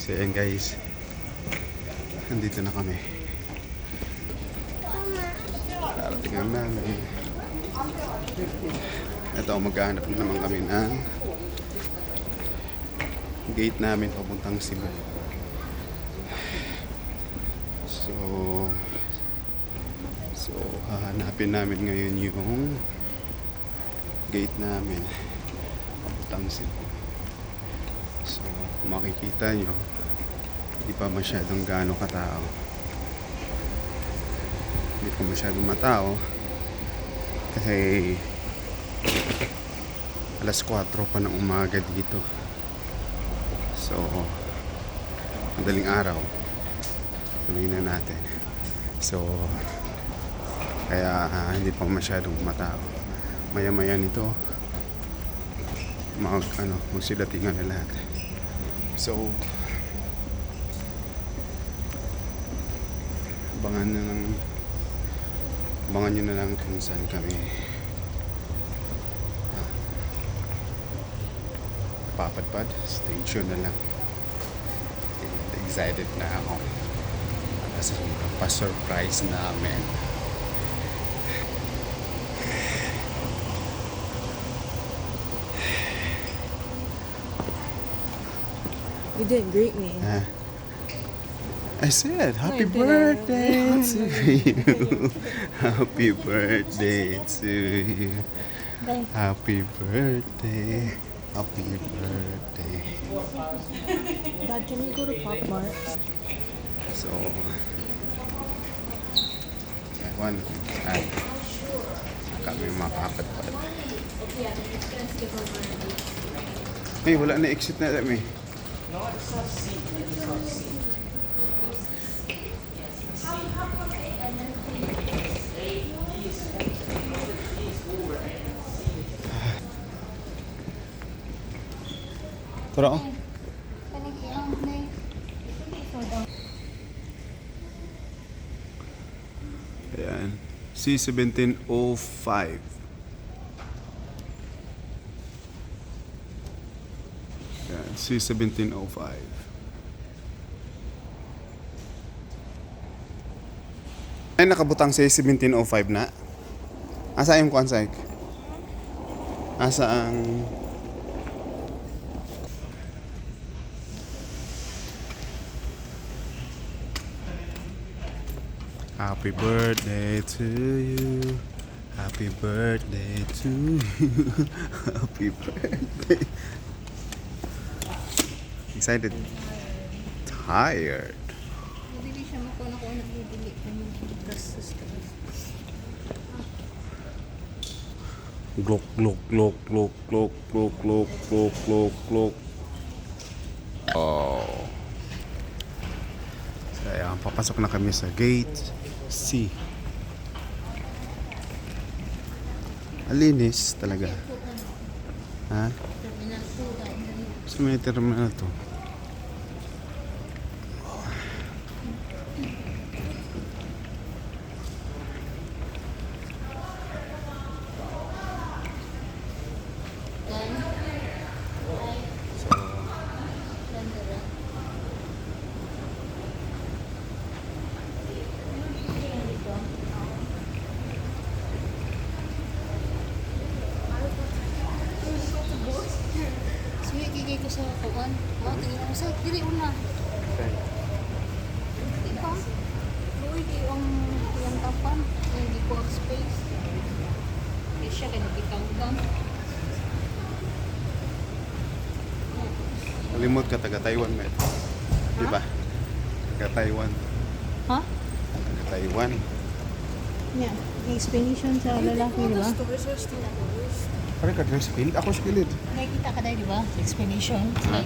So ayan guys, nandito na kami. Darating na namin. Ito, maghahanap na naman kami ng gate namin papuntang Cebu. So hahanapin namin ngayon yung gate namin papuntang Cebu. So kung makikita nyo, hindi pa masyadong gaano katao. Hindi pa masyadong matao kasi alas 4 pa ng umaga dito. So madaling araw, tuloy na natin. So kaya hindi pa masyadong matao. Maya-maya nito magsidatingan na lahat. So abangan nyo na lang kung saan kami papadpad. Stay tuned na lang. Excited na ako kasi pa-surprise namin. You didn't greet me. I said, happy No, you birthday didn't. to you. Happy birthday to you. Bye. Happy birthday. Happy birthday. Dad, can we go to Pop Mart? So, ewan kung saan kami makapadpad. Hey, wala na exit na dami. Tara oh. Ayan. C1705. Ayan. C1705. Ay, nakabutang C1705 na. Asa yung kwansay? Asa ang... Happy birthday to you. Happy birthday to you. Happy birthday. Excited. Tired. Hindi siya makuha ko nagbibili ko ng gastos. Glok, glok, glok, glok, glok, glok, glok, glok, glok, glok. Oh. So, ayan, papasok na kami sa gate C. Alinis talaga. Ha? Sa may terminal to. Sige ko sa kuwan. Tingin ako sa dili una. Di ba? Luwi yung tapan. Yung di ko space. Kaya siya kaya nagkikanggang. Kalimot ka, taga Taiwan, met. Di ba? Taga Taiwan. Ha? Taga Taiwan. Yeah. Explanation sa lalaki, di ba? Pare ka dress field? Ako skilled. Nakikita ka dahil, di ba? Explanation. Ha?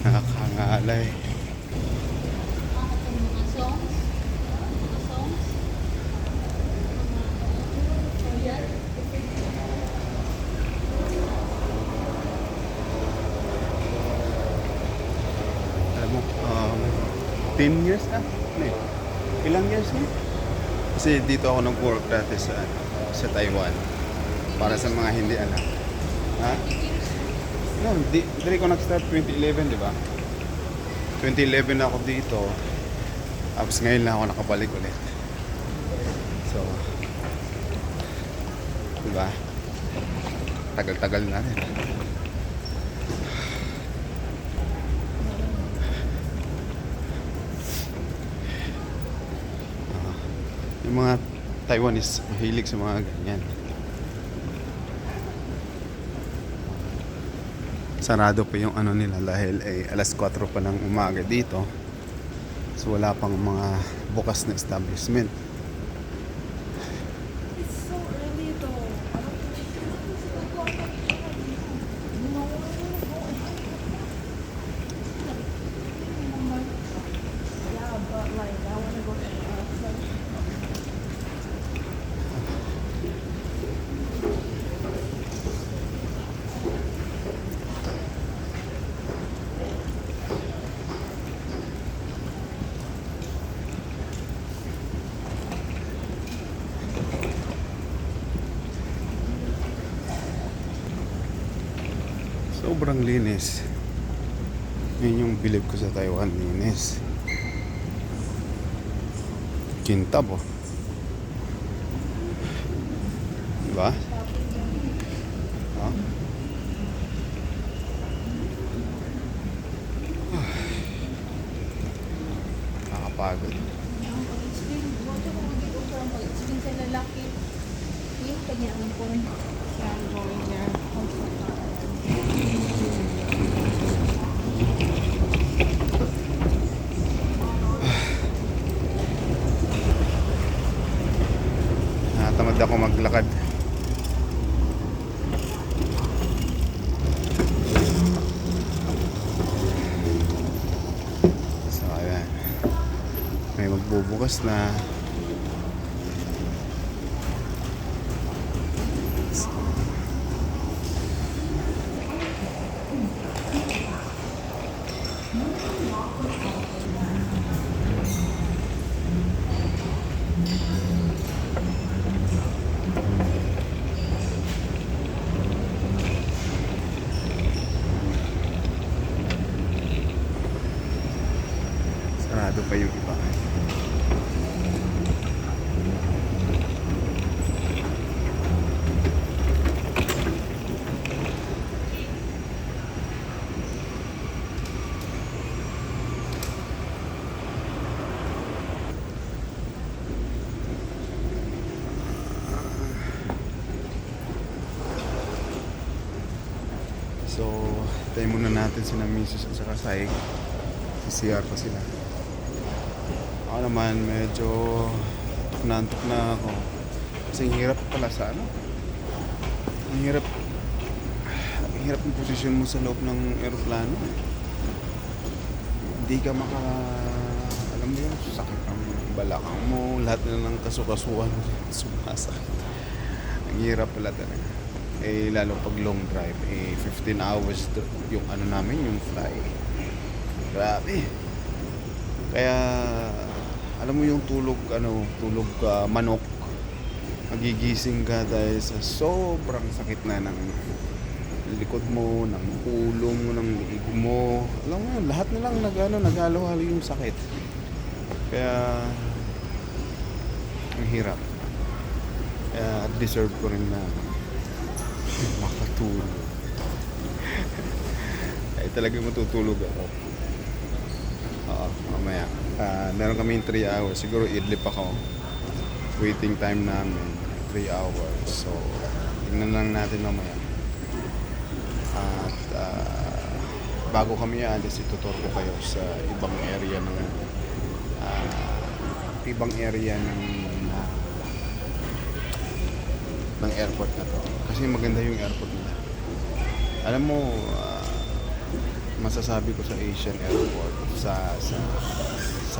Nakakangalay. Alam mo, 10 years na. Ano eh? Ilang years na? Kasi dito ako nag-work dati sa Taiwan. Para sa mga hindi alam. Ha? No, di ko nag-start 2011, di ba? 2011 ako dito. Tapos ngayon lang ako nakabalik ulit. So, di ba? Tagal-tagal na rin. Yung mga Taiwanese mahilig sa mga ganyan. Sarado pa yung ano nila dahil ay alas 4 pa ng umaga dito. So wala pang mga bukas na establishment. It's so early though. Yeah, but like I want to go to the outside. Sobrang linis. Yun yung bilib ko sa Taiwan, linis. Kintab oh. Diba? Ha? Nakakapagod. Ang pag-explain, wala ko mag-i-offer ang pag-explain sa lalaki. Yung kanyang kung saan going there. Tamad ako maglakad. So ayan, may magbubukas na. Sarado pa yung iba. So, tayo muna natin sila misis at saka Saig. CR pa sila. Ako naman medyo nantok na ako. Kasi ang hirap pala sa ano. Ang hirap ng posisyon mo sa loob ng eroplano. Hindi ka alam mo yun, sakit ang balakang mo, lahat na ng kasukasuan sumasakit. Ang hirap pala talaga. Eh lalo pag long drive, 15 hours yung ano namin, yung fly. Grabe. Kaya alam mo yung tulog manok. Magigising ka dahil sa sobrang sakit na ng likod mo, ng ulo mo, ng liig mo. Alam mo yun, lahat na lang naghalo-halo yung sakit. Kaya ang hirap. Kaya deserve ko rin na makatulog. Ay talagang matutulog ako. Mamaya. Meron kaming 3 hours. Siguro idlip ako. Waiting time namin 3 hours. So, tignan lang natin mamaya. At bago kami alis, itutur ko kayo sa ibang area ng airport na to. Kasi maganda yung airport nila. Alam mo, masasabi ko sa Asian airport, sa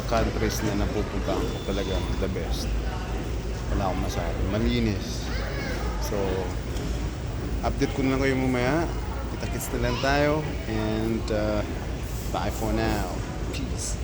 countries na napupuntahan ko, talagang the best. Wala akong masabi. Malinis. So, update ko na lang kayo mamaya. Kita-kits na lang tayo. And bye for now. Peace.